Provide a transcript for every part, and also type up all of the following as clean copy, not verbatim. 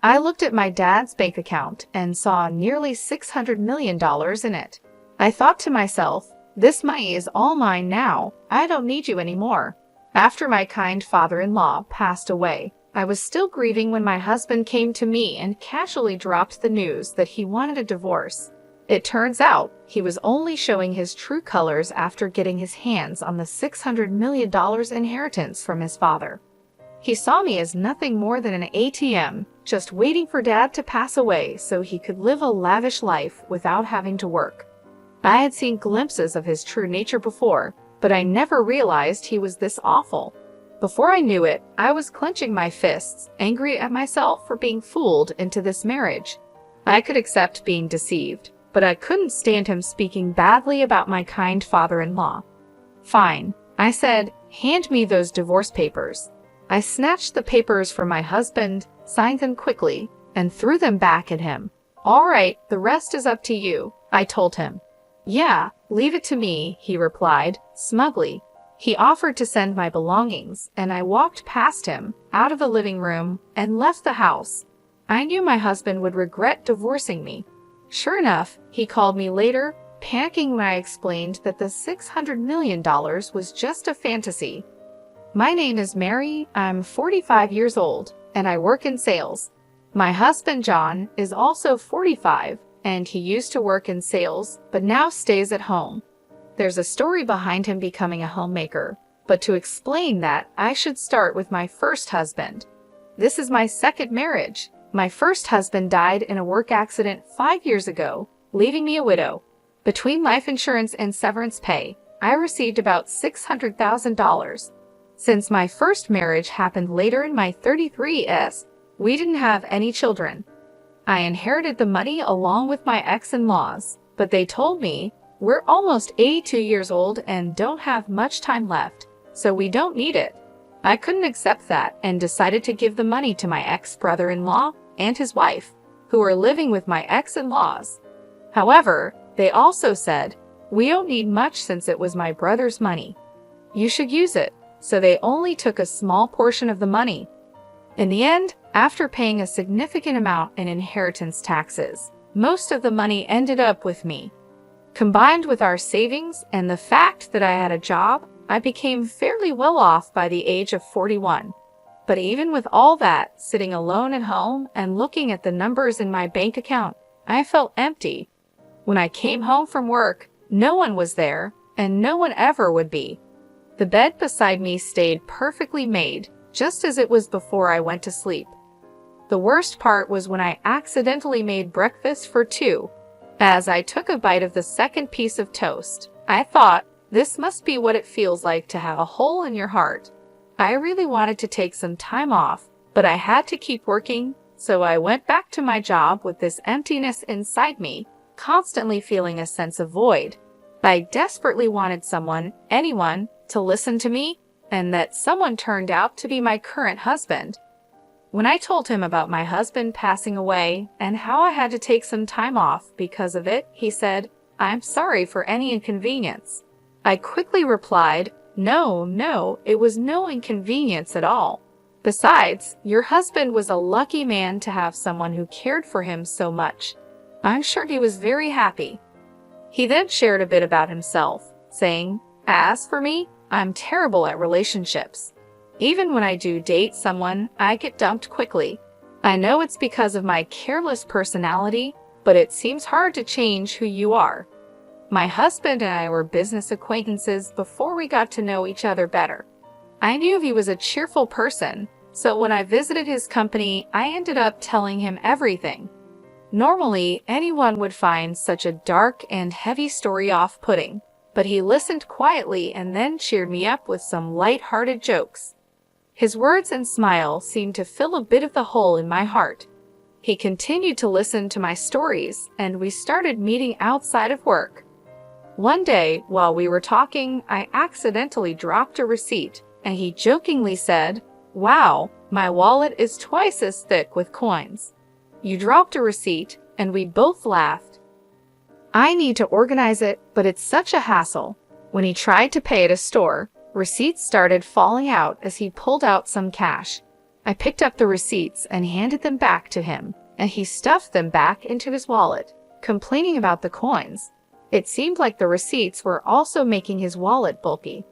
I looked at my dad's bank account and saw nearly $600 million in it. I thought to myself, this money is all mine now. I don't need you anymore. After my kind father-in-law passed away, I was still grieving when my husband came to me and casually dropped the news that he wanted a divorce. It turns out he was only showing his true colors after getting his hands on the $600 million inheritance from his father. He saw me as nothing more than an ATM, just waiting for Dad to pass away so he could live a lavish life without having to work. I had seen glimpses of his true nature before, but I never realized he was this awful. Before I knew it, I was clenching my fists, angry at myself for being fooled into this marriage. I could accept being deceived, but I couldn't stand him speaking badly about my kind father-in-law. Fine, I said, hand me those divorce papers. I snatched the papers from my husband, signed them quickly, and threw them back at him. All right, the rest is up to you, I told him. Yeah, leave it to me, he replied, smugly. He offered to send my belongings, and I walked past him, out of the living room, and left the house. I knew my husband would regret divorcing me. Sure enough, he called me later, panicking when I explained that the $600 million was just a fantasy. My name is Mary, I'm 45 years old, and I work in sales. My husband John is also 45, and he used to work in sales, but now stays at home. There's a story behind him becoming a homemaker, but to explain that, I should start with my first husband. This is my second marriage. My first husband died in a work accident 5 years ago, leaving me a widow. Between life insurance and severance pay, I received about $600,000. Since my first marriage happened later in my 33s, we didn't have any children. I inherited the money along with my ex-in-laws, but they told me, we're almost 82 years old and don't have much time left, so we don't need it. I couldn't accept that and decided to give the money to my ex-brother-in-law and his wife, who were living with my ex-in-laws. However, they also said, we don't need much since it was my brother's money. You should use it, so they only took a small portion of the money. In the end, after paying a significant amount in inheritance taxes, most of the money ended up with me. Combined with our savings and the fact that I had a job, I became fairly well off by the age of 41. But even with all that, sitting alone at home and looking at the numbers in my bank account, I felt empty. When I came home from work, no one was there, and no one ever would be. The bed beside me stayed perfectly made, just as it was before I went to sleep. The worst part was when I accidentally made breakfast for two. As I took a bite of the second piece of toast, I thought, this must be what it feels like to have a hole in your heart. I really wanted to take some time off, but I had to keep working, so I went back to my job with this emptiness inside me, constantly feeling a sense of void. I desperately wanted someone, anyone, to listen to me, and that someone turned out to be my current husband. When I told him about my husband passing away and how I had to take some time off because of it, he said, I'm sorry for any inconvenience. I quickly replied, No, it was no inconvenience at all. Besides, your husband was a lucky man to have someone who cared for him so much. I'm sure he was very happy. He then shared a bit about himself, saying, As for me, I'm terrible at relationships. Even when I do date someone, I get dumped quickly. I know it's because of my careless personality, but it seems hard to change who you are. My husband and I were business acquaintances before we got to know each other better. I knew he was a cheerful person, so when I visited his company, I ended up telling him everything. Normally, anyone would find such a dark and heavy story off-putting, but he listened quietly and then cheered me up with some light-hearted jokes. His words and smile seemed to fill a bit of the hole in my heart. He continued to listen to my stories, and we started meeting outside of work. One day, while we were talking, I accidentally dropped a receipt, and he jokingly said, Wow, my wallet is twice as thick with coins. You dropped a receipt, and we both laughed. I need to organize it, but it's such a hassle. When he tried to pay at a store, receipts started falling out as he pulled out some cash. I picked up the receipts and handed them back to him, and he stuffed them back into his wallet, complaining about the coins. It seemed like the receipts were also making his wallet bulky.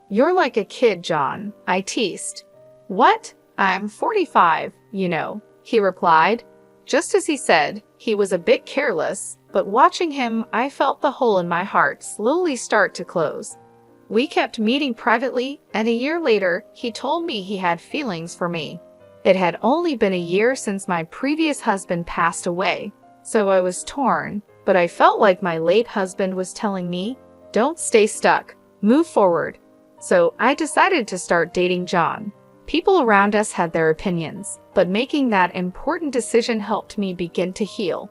"You're like a kid, John," I teased. "What? I'm 45, you know," he replied. Just as he said, he was a bit careless, but watching him, I felt the hole in my heart slowly start to close. We kept meeting privately, and a year later, he told me he had feelings for me. It had only been a year since my previous husband passed away, so I was torn, but I felt like my late husband was telling me, "Don't stay stuck, move forward." So I decided to start dating John. People around us had their opinions, but making that important decision helped me begin to heal.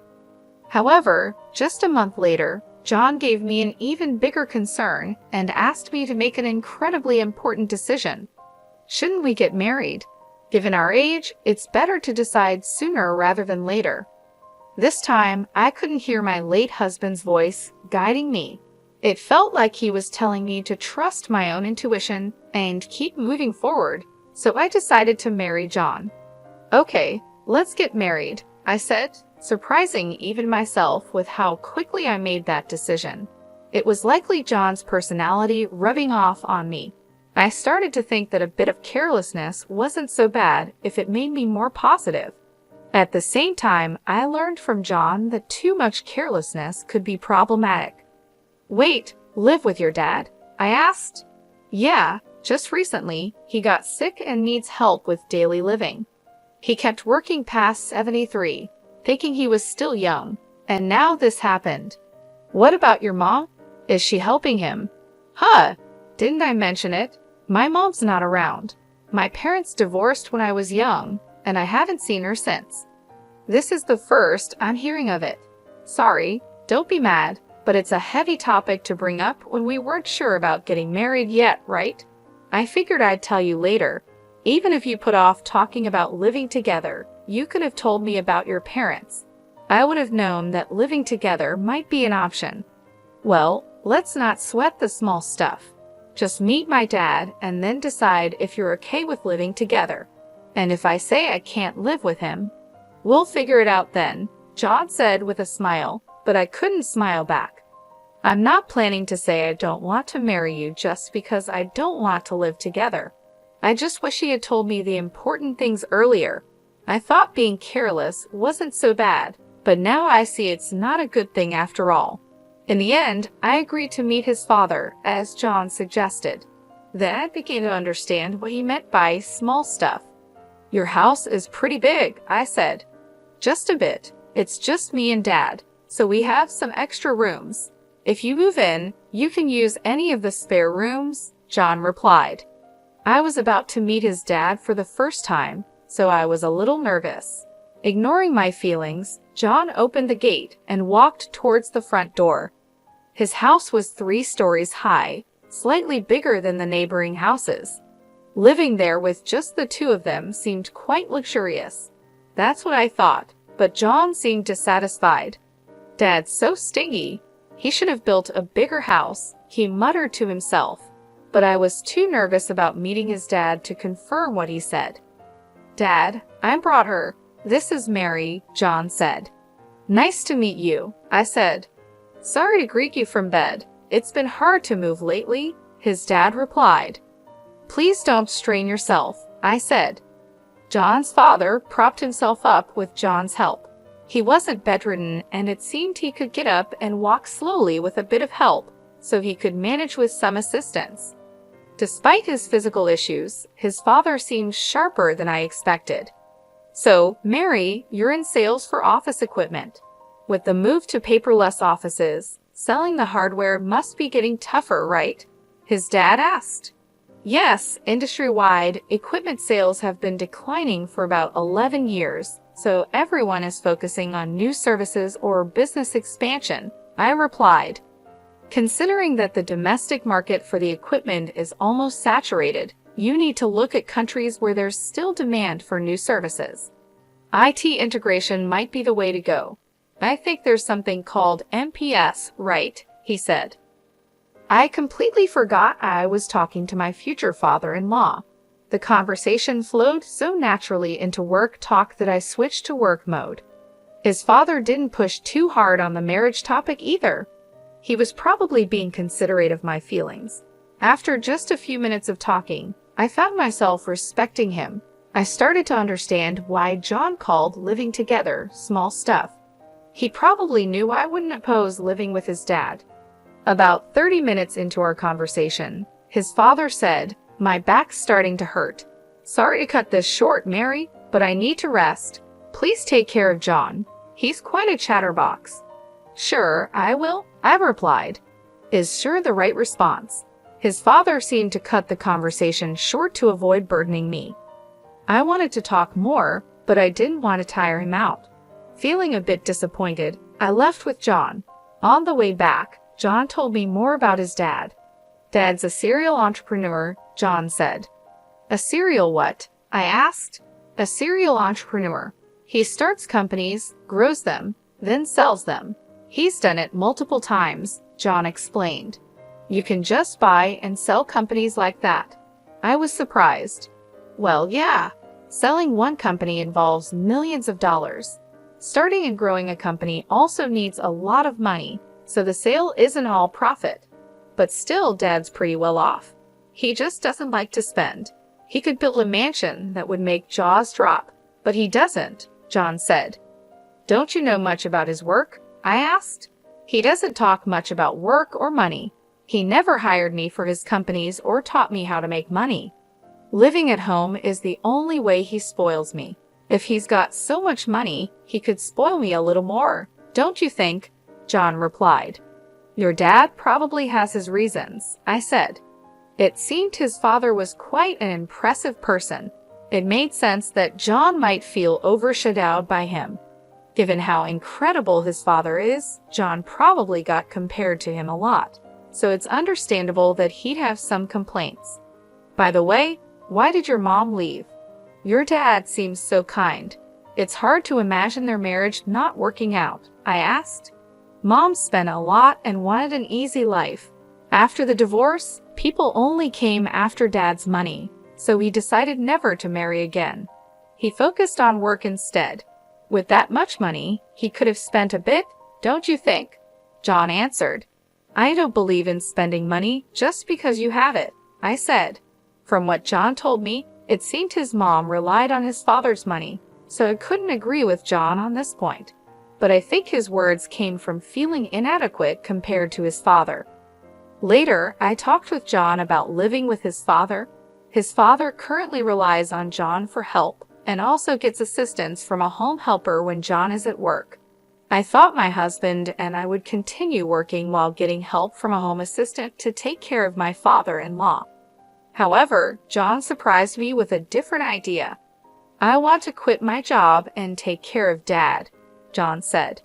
However, just a month later, John gave me an even bigger concern and asked me to make an incredibly important decision. Shouldn't we get married? Given our age, it's better to decide sooner rather than later. This time, I couldn't hear my late husband's voice guiding me. It felt like he was telling me to trust my own intuition and keep moving forward, so I decided to marry John. "Okay, let's get married," I said, surprising even myself with how quickly I made that decision. It was likely John's personality rubbing off on me. I started to think that a bit of carelessness wasn't so bad if it made me more positive. At the same time, I learned from John that too much carelessness could be problematic. "Wait, live with your dad?" I asked. "Yeah, just recently, he got sick and needs help with daily living. He kept working past 73, thinking he was still young, and now this happened." "What about your mom? Is she helping him?" "Huh, didn't I mention it? My mom's not around. My parents divorced when I was young, and I haven't seen her since. This is the first I'm hearing of it. Sorry, don't be mad, but it's a heavy topic to bring up when we weren't sure about getting married yet, right? I figured I'd tell you later. Even if you put off talking about living together, you could have told me about your parents. I would have known that living together might be an option." "Well, let's not sweat the small stuff. Just meet my dad and then decide if you're okay with living together. And if I say I can't live with him, we'll figure it out then," John said with a smile, but I couldn't smile back. "I'm not planning to say I don't want to marry you just because I don't want to live together. I just wish he had told me the important things earlier. I thought being careless wasn't so bad, but now I see it's not a good thing after all." In the end, I agreed to meet his father, as John suggested. Then I began to understand what he meant by small stuff. "Your house is pretty big," I said. "Just a bit. It's just me and Dad, so we have some extra rooms. If you move in, you can use any of the spare rooms," John replied. I was about to meet his dad for the first time, so I was a little nervous. Ignoring my feelings, John opened the gate and walked towards the front door. His house was 3 stories high, slightly bigger than the neighboring houses. Living there with just the 2 of them seemed quite luxurious. That's what I thought, but John seemed dissatisfied. "Dad's so stingy. He should have built a bigger house," he muttered to himself. But I was too nervous about meeting his dad to confirm what he said. "Dad, I brought her. This is Mary," John said. "Nice to meet you," I said. "Sorry to greet you from bed. It's been hard to move lately," his dad replied. "Please don't strain yourself," I said. John's father propped himself up with John's help. He wasn't bedridden, and it seemed he could get up and walk slowly with a bit of help, so he could manage with some assistance. Despite his physical issues, his father seemed sharper than I expected. "So, Mary, you're in sales for office equipment. With the move to paperless offices, selling the hardware must be getting tougher, right?" his dad asked. "Yes, industry-wide, equipment sales have been declining for about 11 years, so everyone is focusing on new services or business expansion," I replied. "Considering that the domestic market for the equipment is almost saturated, you need to look at countries where there's still demand for new services. IT integration might be the way to go. I think there's something called MPS, right?" he said. I completely forgot I was talking to my future father-in-law. The conversation flowed so naturally into work talk that I switched to work mode. His father didn't push too hard on the marriage topic either. He was probably being considerate of my feelings. After just a few minutes of talking, I found myself respecting him. I started to understand why John called living together small stuff. He probably knew I wouldn't oppose living with his dad. About 30 minutes into our conversation, his father said, "My back's starting to hurt. Sorry to cut this short, Mary, but I need to rest. Please take care of John. He's quite a chatterbox." "Sure, I will," I replied. Is sure the right response. His father seemed to cut the conversation short to avoid burdening me. I wanted to talk more, but I didn't want to tire him out. Feeling a bit disappointed, I left with John. On the way back, John told me more about his dad. "Dad's a serial entrepreneur," John said. "A serial what?" I asked. "A serial entrepreneur. He starts companies, grows them, then sells them. He's done it multiple times," John explained. "You can just buy and sell companies like that." I was surprised. Well, yeah. Selling one company involves millions of dollars. Starting and growing a company also needs a lot of money, so the sale isn't all profit. But still, Dad's pretty well off. He just doesn't like to spend. He could build a mansion that would make jaws drop, but he doesn't, John said. "Don't you know much about his work?" I asked. "He doesn't talk much about work or money. He never hired me for his companies or taught me how to make money. Living at home is the only way he spoils me. If he's got so much money, he could spoil me a little more, don't you think?" John replied. "Your dad probably has his reasons," I said. It seemed his father was quite an impressive person. It made sense that John might feel overshadowed by him. Given how incredible his father is, John probably got compared to him a lot, so it's understandable that he'd have some complaints. "By the way, why did your mom leave? Your dad seems so kind. It's hard to imagine their marriage not working out," I asked. "Mom spent a lot and wanted an easy life. After the divorce, people only came after Dad's money, so he decided never to marry again. He focused on work instead. With that much money, he could have spent a bit, don't you think?" John answered. "I don't believe in spending money just because you have it," I said. From what John told me, it seemed his mom relied on his father's money, so I couldn't agree with John on this point. But I think his words came from feeling inadequate compared to his father. Later, I talked with John about living with his father. His father currently relies on John for help and also gets assistance from a home helper when John is at work. I thought my husband and I would continue working while getting help from a home assistant to take care of my father-in-law. However, John surprised me with a different idea. "I want to quit my job and take care of Dad," John said.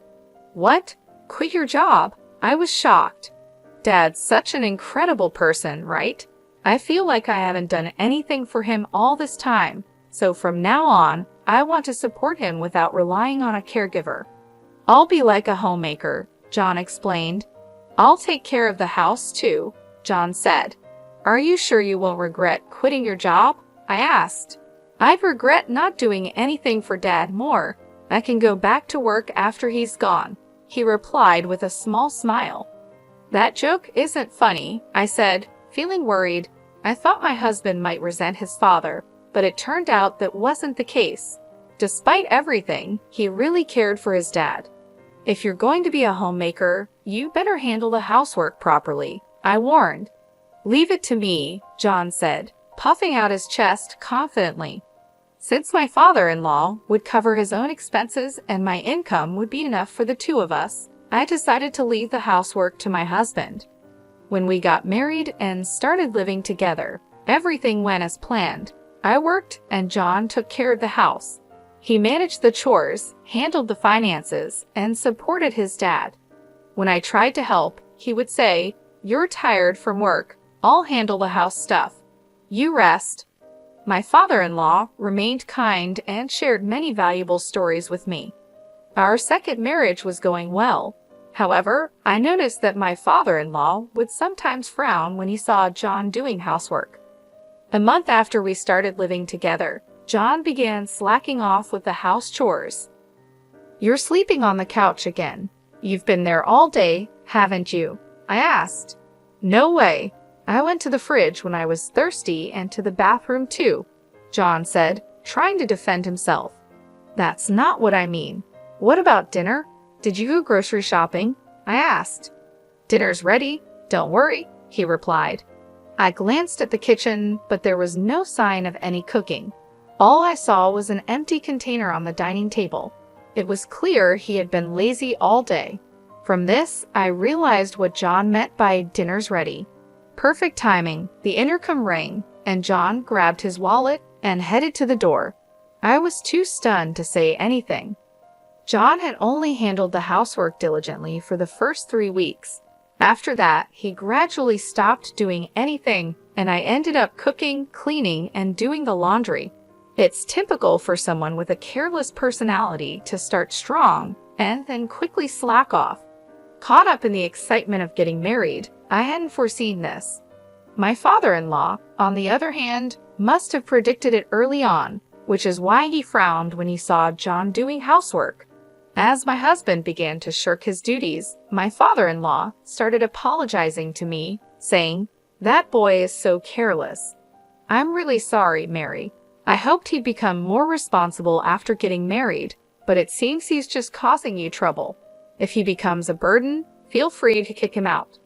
"What? Quit your job?" I was shocked. "Dad's such an incredible person, right? I feel like I haven't done anything for him all this time, so from now on, I want to support him without relying on a caregiver. I'll be like a homemaker," John explained. "I'll take care of the house too," John said. "Are you sure you won't regret quitting your job?" I asked. "I'd regret not doing anything for Dad more. I can go back to work after he's gone," he replied with a small smile. "That joke isn't funny," I said, feeling worried. I thought my husband might resent his father, but it turned out that wasn't the case. Despite everything, he really cared for his dad. "If you're going to be a homemaker, you better handle the housework properly," I warned. "Leave it to me," John said, puffing out his chest confidently. Since my father-in-law would cover his own expenses and my income would be enough for the two of us, I decided to leave the housework to my husband. When we got married and started living together, everything went as planned. I worked and John took care of the house. He managed the chores, handled the finances, and supported his dad. When I tried to help, he would say, "You're tired from work. I'll handle the house stuff. You rest." My father-in-law remained kind and shared many valuable stories with me. Our second marriage was going well. However, I noticed that my father-in-law would sometimes frown when he saw John doing housework. A month after we started living together, John began slacking off with the house chores. "You're sleeping on the couch again. You've been there all day, haven't you?" I asked. "No way. I went to the fridge when I was thirsty and to the bathroom too," John said, trying to defend himself. "That's not what I mean. What about dinner? Did you go grocery shopping?" I asked. "Dinner's ready. Don't worry," he replied. I glanced at the kitchen, but there was no sign of any cooking. All I saw was an empty container on the dining table. It was clear he had been lazy all day. From this, I realized what John meant by "dinner's ready." Perfect timing, the intercom rang, and John grabbed his wallet and headed to the door. I was too stunned to say anything. John had only handled the housework diligently for the first 3 weeks. After that, he gradually stopped doing anything, and I ended up cooking, cleaning, and doing the laundry. It's typical for someone with a careless personality to start strong and then quickly slack off. Caught up in the excitement of getting married, I hadn't foreseen this. My father-in-law, on the other hand, must have predicted it early on, which is why he frowned when he saw John doing housework. As my husband began to shirk his duties, my father-in-law started apologizing to me, saying, "That boy is so careless." "I'm really sorry, Mary. I hoped he'd become more responsible after getting married, but it seems he's just causing you trouble. If he becomes a burden, feel free to kick him out."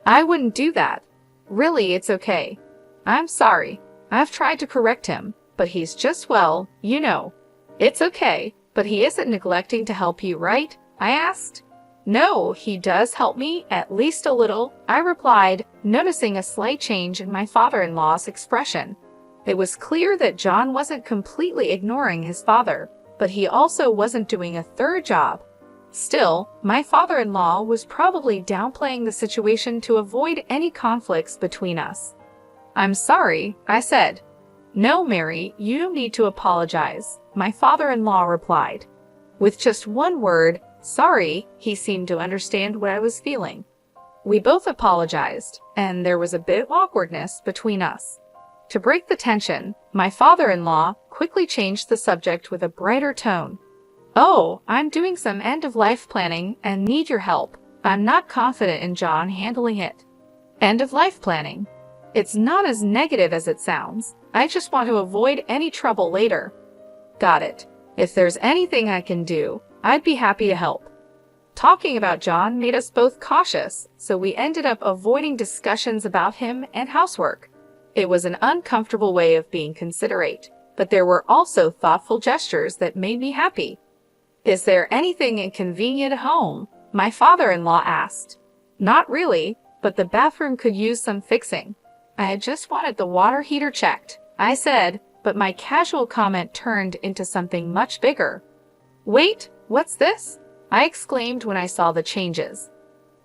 "I wouldn't do that. Really, it's okay. I'm sorry. I've tried to correct him, but he's just, well, you know." "It's okay, but he isn't neglecting to help you, right?" I asked. "No, he does help me, at least a little," I replied, noticing a slight change in my father-in-law's expression. It was clear that John wasn't completely ignoring his father, but he also wasn't doing a third job. Still, my father-in-law was probably downplaying the situation to avoid any conflicts between us. "I'm sorry," I said. "No, Mary, you don't need to apologize," my father-in-law replied. With just one word, sorry, he seemed to understand what I was feeling. We both apologized, and there was a bit of awkwardness between us. To break the tension, my father-in-law quickly changed the subject with a brighter tone. "Oh, I'm doing some end-of-life planning and need your help. I'm not confident in John handling it." "End-of-life planning? It's not as negative as it sounds. I just want to avoid any trouble later." "Got it. If there's anything I can do, I'd be happy to help." Talking about John made us both cautious, so we ended up avoiding discussions about him and housework. It was an uncomfortable way of being considerate, but there were also thoughtful gestures that made me happy. "Is there anything inconvenient at home?" my father-in-law asked. "Not really, but the bathroom could use some fixing. I had just wanted the water heater checked," I said, but my casual comment turned into something much bigger. "Wait, what's this?" I exclaimed when I saw the changes.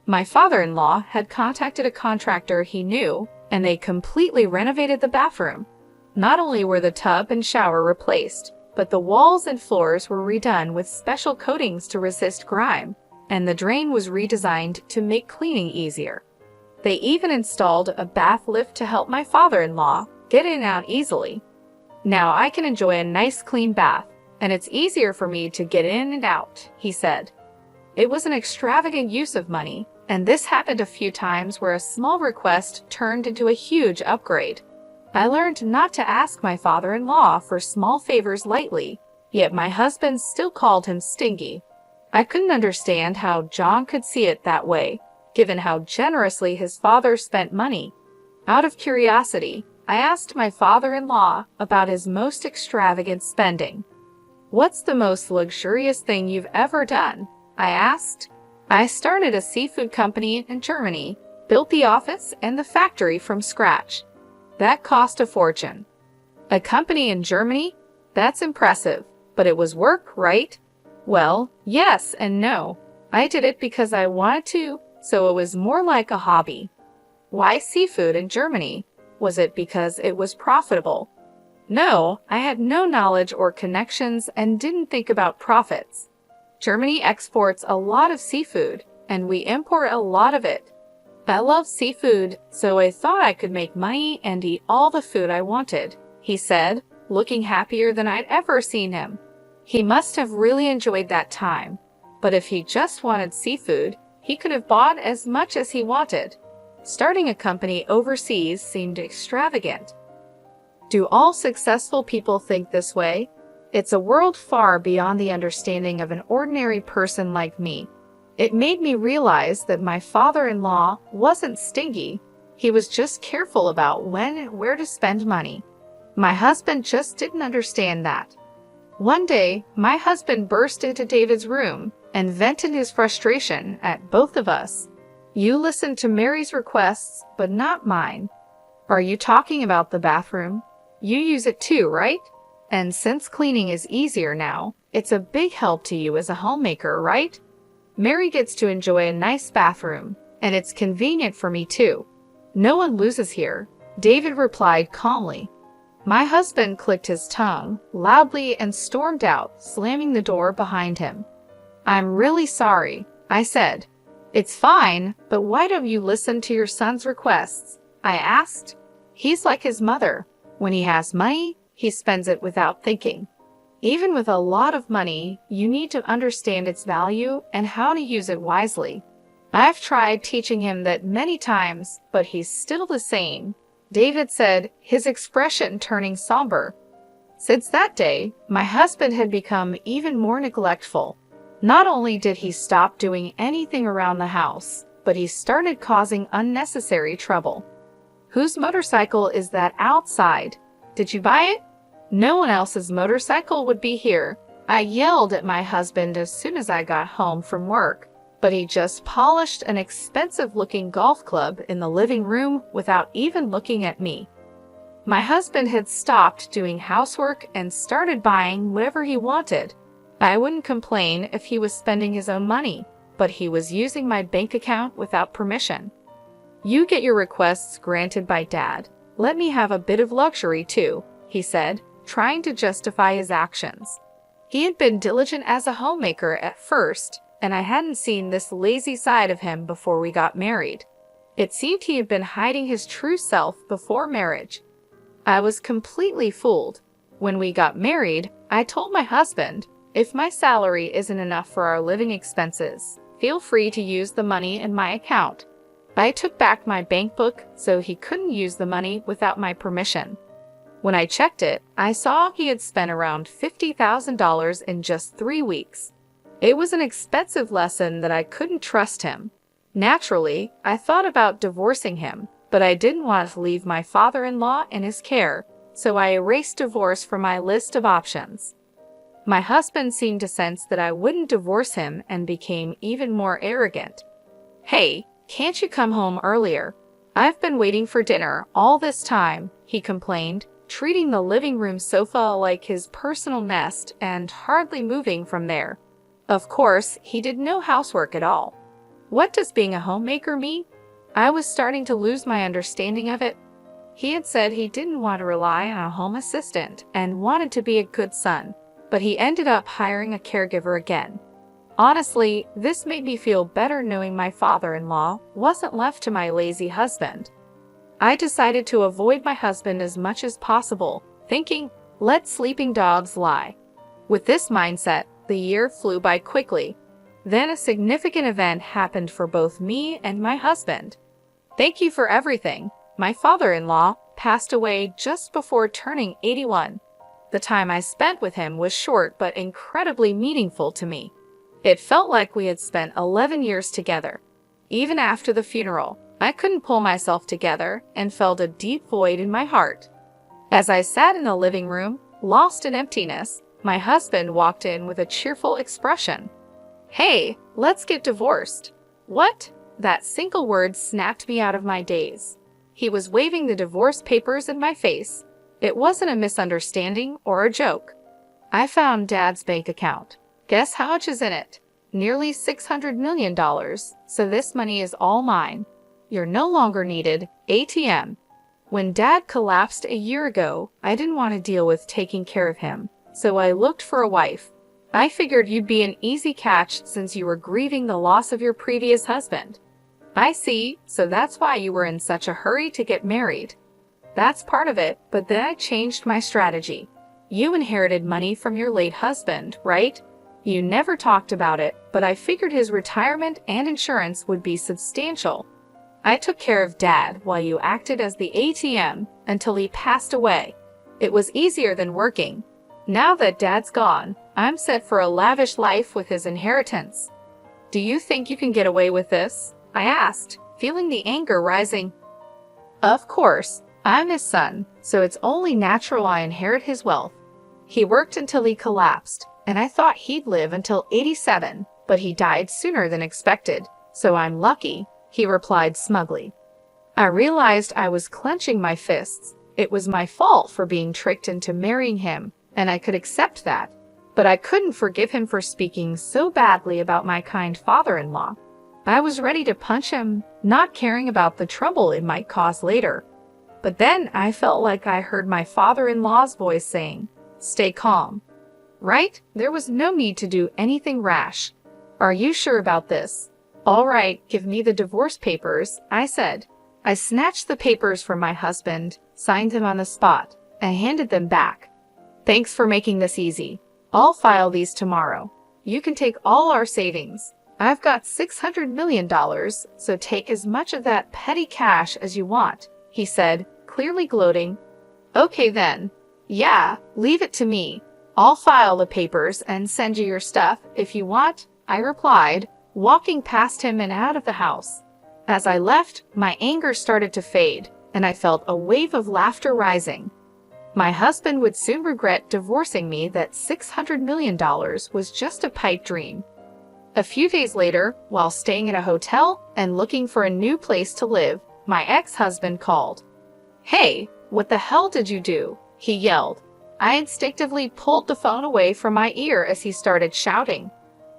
My father-in-law had contacted a contractor he knew, and they completely renovated the bathroom. Not only were the tub and shower replaced, but the walls and floors were redone with special coatings to resist grime, and the drain was redesigned to make cleaning easier. They even installed a bath lift to help my father-in-law get in and out easily. "Now I can enjoy a nice clean bath, and it's easier for me to get in and out," he said. It was an extravagant use of money, and this happened a few times where a small request turned into a huge upgrade. I learned not to ask my father-in-law for small favors lightly, yet my husband still called him stingy. I couldn't understand how John could see it that way, given how generously his father spent money. Out of curiosity, I asked my father-in-law about his most extravagant spending. "What's the most luxurious thing you've ever done?" I asked. "I started a seafood company in Germany, built the office and the factory from scratch. That cost a fortune." "A company in Germany? That's impressive, but it was work, right?" "Well, yes and no. I did it because I wanted to, so it was more like a hobby." "Why seafood in Germany? Was it because it was profitable?" "No, I had no knowledge or connections and didn't think about profits. Germany exports a lot of seafood, and we import a lot of it. I love seafood, so I thought I could make money and eat all the food I wanted, he said, looking happier than I'd ever seen him. He must have really enjoyed that time, but if he just wanted seafood, he could have bought as much as he wanted. Starting a company overseas seemed extravagant. Do all successful people think this way? It's a world far beyond the understanding of an ordinary person like me. It made me realize that my father-in-law wasn't stingy. He was just careful about when and where to spend money. My husband just didn't understand that. One day, my husband burst into David's room and vented his frustration at both of us. You listened to Mary's requests, but not mine. Are you talking about the bathroom? You use it too, right? And since cleaning is easier now, it's a big help to you as a homemaker, right? Mary gets to enjoy a nice bathroom, and it's convenient for me too. No one loses here, David replied calmly. My husband clicked his tongue loudly and stormed out, slamming the door behind him. I'm really sorry, I said. It's fine, but why don't you listen to your son's requests? I asked. He's like his mother. When he has money, he spends it without thinking. Even with a lot of money, you need to understand its value and how to use it wisely. I've tried teaching him that many times, but he's still the same, David said, his expression turning somber. Since that day, my husband had become even more neglectful. Not only did he stop doing anything around the house, but he started causing unnecessary trouble. Whose motorcycle is that outside? Did you buy it? No one else's motorcycle would be here. I yelled at my husband as soon as I got home from work, but he just polished an expensive-looking golf club in the living room without even looking at me. My husband had stopped doing housework and started buying whatever he wanted. I wouldn't complain if he was spending his own money, but he was using my bank account without permission. You get your requests granted by Dad. Let me have a bit of luxury too, he said, trying to justify his actions. He had been diligent as a homemaker at first, and I hadn't seen this lazy side of him before we got married. It seemed he had been hiding his true self before marriage. I was completely fooled. When we got married, I told my husband, if my salary isn't enough for our living expenses, feel free to use the money in my account. I took back my bank book so he couldn't use the money without my permission. When I checked it, I saw he had spent around $50,000 in just 3 weeks. It was an expensive lesson that I couldn't trust him. Naturally, I thought about divorcing him, but I didn't want to leave my father-in-law in his care, so I erased divorce from my list of options. My husband seemed to sense that I wouldn't divorce him and became even more arrogant. Hey, can't you come home earlier? I've been waiting for dinner all this time, he complained, treating the living room sofa like his personal nest and hardly moving from there. Of course, he did no housework at all. What does being a homemaker mean? I was starting to lose my understanding of it. He had said he didn't want to rely on a home assistant and wanted to be a good son, but he ended up hiring a caregiver again. Honestly, this made me feel better knowing my father-in-law wasn't left to my lazy husband. I decided to avoid my husband as much as possible, thinking, let sleeping dogs lie. With this mindset, the year flew by quickly. Then a significant event happened for both me and my husband. Thank you for everything. My father-in-law passed away just before turning 81. The time I spent with him was short but incredibly meaningful to me. It felt like we had spent 11 years together. Even after the funeral, I couldn't pull myself together and felt a deep void in my heart. As I sat in the living room, lost in emptiness, my husband walked in with a cheerful expression. Hey, let's get divorced. What? That single word snapped me out of my daze. He was waving the divorce papers in my face. It wasn't a misunderstanding or a joke. I found Dad's bank account. Guess how much is in it? Nearly $600 million, so this money is all mine. You're no longer needed, ATM. When Dad collapsed a year ago, I didn't want to deal with taking care of him, so I looked for a wife. I figured you'd be an easy catch since you were grieving the loss of your previous husband. I see, so that's why you were in such a hurry to get married. That's part of it, but then I changed my strategy. You inherited money from your late husband, right? You never talked about it, but I figured his retirement and insurance would be substantial. I took care of Dad while you acted as the ATM until he passed away. It was easier than working. Now that Dad's gone, I'm set for a lavish life with his inheritance. Do you think you can get away with this? I asked, feeling the anger rising. Of course, I'm his son, so it's only natural I inherit his wealth. He worked until he collapsed, and I thought he'd live until 87, but he died sooner than expected, so I'm lucky, he replied smugly. I realized I was clenching my fists. It was my fault for being tricked into marrying him, and I could accept that. But I couldn't forgive him for speaking so badly about my kind father-in-law. I was ready to punch him, not caring about the trouble it might cause later. But then I felt like I heard my father-in-law's voice saying, "Stay calm." Right? There was no need to do anything rash. Are you sure about this? All right, give me the divorce papers, I said. I snatched the papers from my husband, signed them on the spot, and handed them back. Thanks for making this easy. I'll file these tomorrow. You can take all our savings. I've got $600 million, so take as much of that petty cash as you want, he said, clearly gloating. Okay then. Yeah, leave it to me. I'll file the papers and send you your stuff if you want, I replied, walking past him and out of the house. As I left, my anger started to fade, and I felt a wave of laughter rising. My husband would soon regret divorcing me. That $600 million was just a pipe dream. A few days later, while staying at a hotel and looking for a new place to live, my ex-husband called. Hey, what the hell did you do? He yelled. I instinctively pulled the phone away from my ear as he started shouting.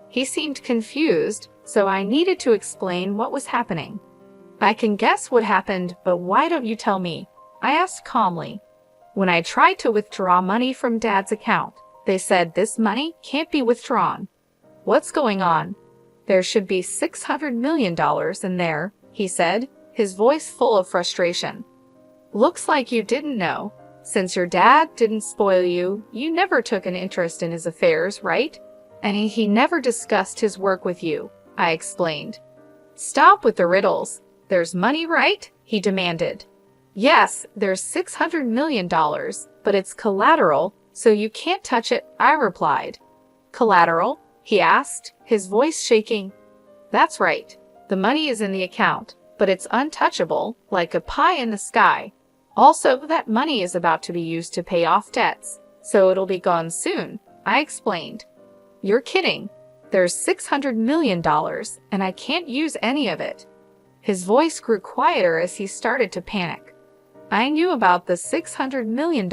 He seemed confused, so I needed to explain what was happening. I can guess what happened, but why don't you tell me? I asked calmly. When I tried to withdraw money from Dad's account, they said this money can't be withdrawn. What's going on? There should be $600 million in there, he said, his voice full of frustration. Looks like you didn't know. Since your dad didn't spoil you, you never took an interest in his affairs, right? And he never discussed his work with you, I explained. Stop with the riddles. There's money, right? He demanded. Yes, there's $600 million, but it's collateral, so you can't touch it, I replied. Collateral? He asked, his voice shaking. That's right. The money is in the account, but it's untouchable, like a pie in the sky. Also, that money is about to be used to pay off debts, so it'll be gone soon, I explained. You're kidding. There's $600 million, and I can't use any of it. His voice grew quieter as he started to panic. I knew about the $600 million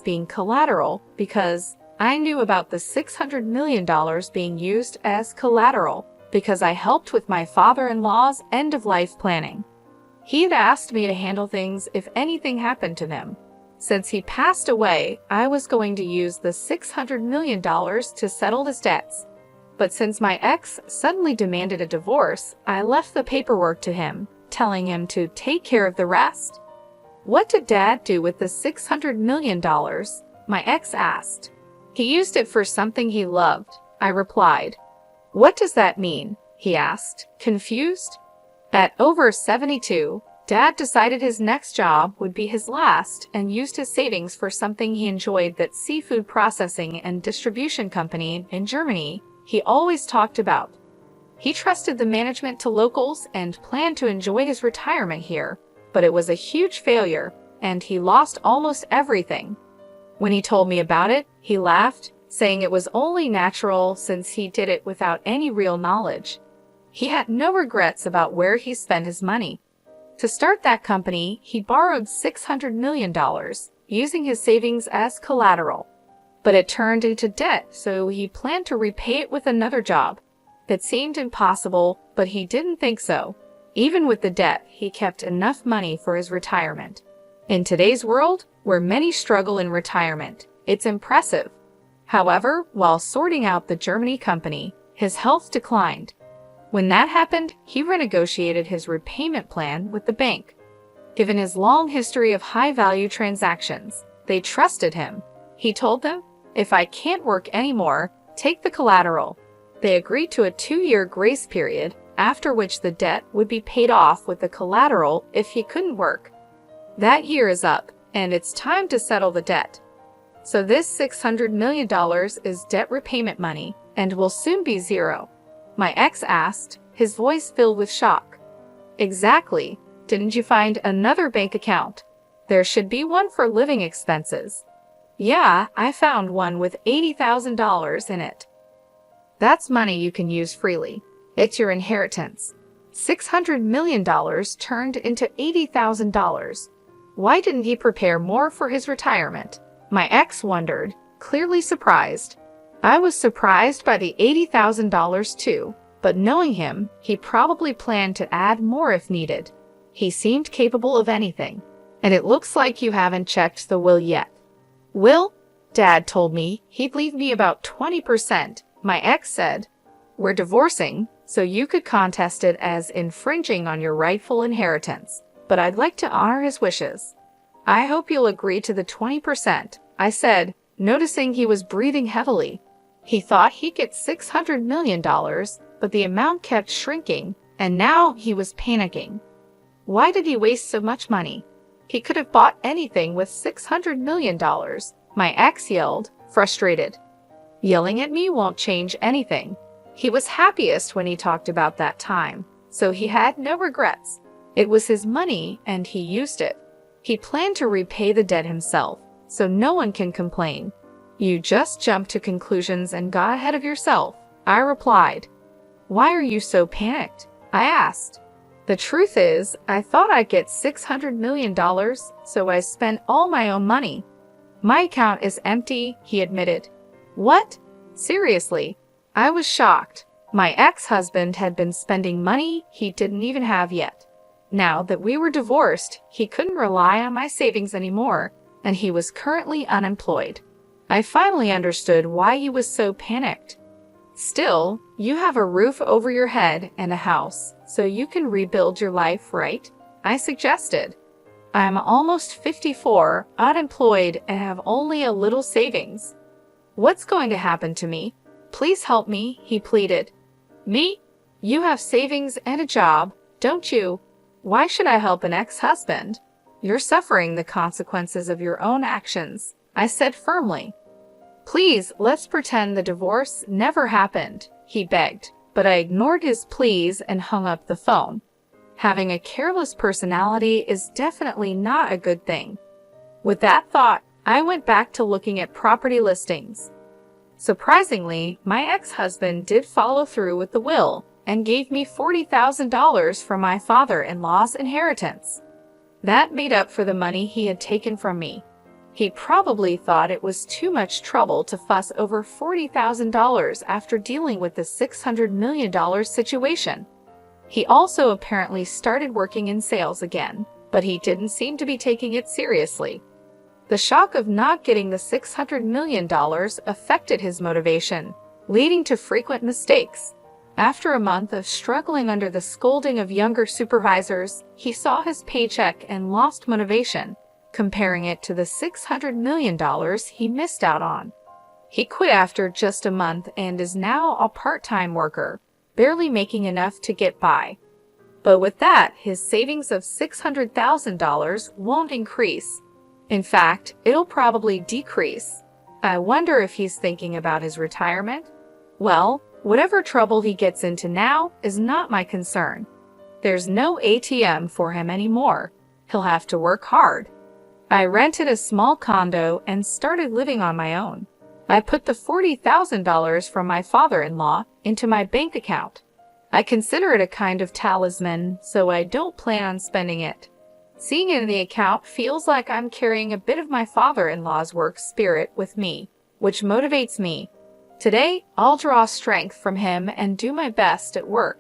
being collateral because I knew about the $600 million being used as collateral because I helped with my father-in-law's end-of-life planning. He had asked me to handle things if anything happened to them. Since he passed away, I was going to use the $600 million to settle his debts. But since my ex suddenly demanded a divorce, I left the paperwork to him, telling him to take care of the rest. What did Dad do with the $600 million? My ex asked. He used it for something he loved, I replied. What does that mean? He asked, confused. At over 72, Dad decided his next job would be his last and used his savings for something he enjoyed, that seafood processing and distribution company in Germany he always talked about. He trusted the management to locals and planned to enjoy his retirement here, but it was a huge failure, and he lost almost everything. When he told me about it, he laughed, saying it was only natural since he did it without any real knowledge. He had no regrets about where he spent his money. To start that company, he borrowed $600 million, using his savings as collateral. But it turned into debt, so he planned to repay it with another job. It seemed impossible, but he didn't think so. Even with the debt, he kept enough money for his retirement. In today's world, where many struggle in retirement, it's impressive. However, while sorting out the Germany company, his health declined. When that happened, he renegotiated his repayment plan with the bank. Given his long history of high-value transactions, they trusted him. He told them, "If I can't work anymore, take the collateral." They agreed to a 2-year grace period, after which the debt would be paid off with the collateral if he couldn't work. That year is up, and it's time to settle the debt. So this $600 million is debt repayment money, and will soon be zero. My ex asked, his voice filled with shock. Exactly. Didn't you find another bank account? There should be one for living expenses. Yeah, I found one with $80,000 in it. That's money you can use freely. It's your inheritance. $600 million turned into $80,000. Why didn't he prepare more for his retirement? My ex wondered, clearly surprised. I was surprised by the $80,000 too, but knowing him, he probably planned to add more if needed. He seemed capable of anything. And it looks like you haven't checked the will yet. Will? Dad told me he'd leave me about 20%. My ex said, "We're divorcing, so you could contest it as infringing on your rightful inheritance, but I'd like to honor his wishes." "I hope you'll agree to the 20%, I said, noticing he was breathing heavily. He thought he'd get $600 million, but the amount kept shrinking, and now he was panicking. Why did he waste so much money? He could have bought anything with $600 million, my ex yelled, frustrated. Yelling at me won't change anything. He was happiest when he talked about that time, so he had no regrets. It was his money, and he used it. He planned to repay the debt himself, so no one can complain. You just jumped to conclusions and got ahead of yourself, I replied. Why are you so panicked? I asked. The truth is, I thought I'd get $600 million, so I spent all my own money. My account is empty, he admitted. What? Seriously? I was shocked. My ex-husband had been spending money he didn't even have yet. Now that we were divorced, he couldn't rely on my savings anymore, and he was currently unemployed. I finally understood why he was so panicked. Still, you have a roof over your head and a house, so you can rebuild your life, right? I suggested. I'm almost 54, unemployed, and have only a little savings. What's going to happen to me? Please help me, he pleaded. Me? You have savings and a job, don't you? Why should I help an ex-husband? You're suffering the consequences of your own actions, I said firmly. Please, let's pretend the divorce never happened, he begged, but I ignored his pleas and hung up the phone. Having a careless personality is definitely not a good thing. With that thought, I went back to looking at property listings. Surprisingly, my ex-husband did follow through with the will and gave me $40,000 from my father-in-law's inheritance. That made up for the money he had taken from me. He probably thought it was too much trouble to fuss over $40,000 after dealing with the $600 million situation. He also apparently started working in sales again, but he didn't seem to be taking it seriously. The shock of not getting the $600 million affected his motivation, leading to frequent mistakes. After a month of struggling under the scolding of younger supervisors, he saw his paycheck and lost motivation, comparing it to the $600 million he missed out on. He quit after just a month and is now a part-time worker, barely making enough to get by. But with that, his savings of $600,000 won't increase. In fact, it'll probably decrease. I wonder if he's thinking about his retirement? Well, whatever trouble he gets into now is not my concern. There's no ATM for him anymore. He'll have to work hard. I rented a small condo and started living on my own. I put the $40,000 from my father-in-law into my bank account. I consider it a kind of talisman, so I don't plan on spending it. Seeing it in the account feels like I'm carrying a bit of my father-in-law's work spirit with me, which motivates me. Today, I'll draw strength from him and do my best at work.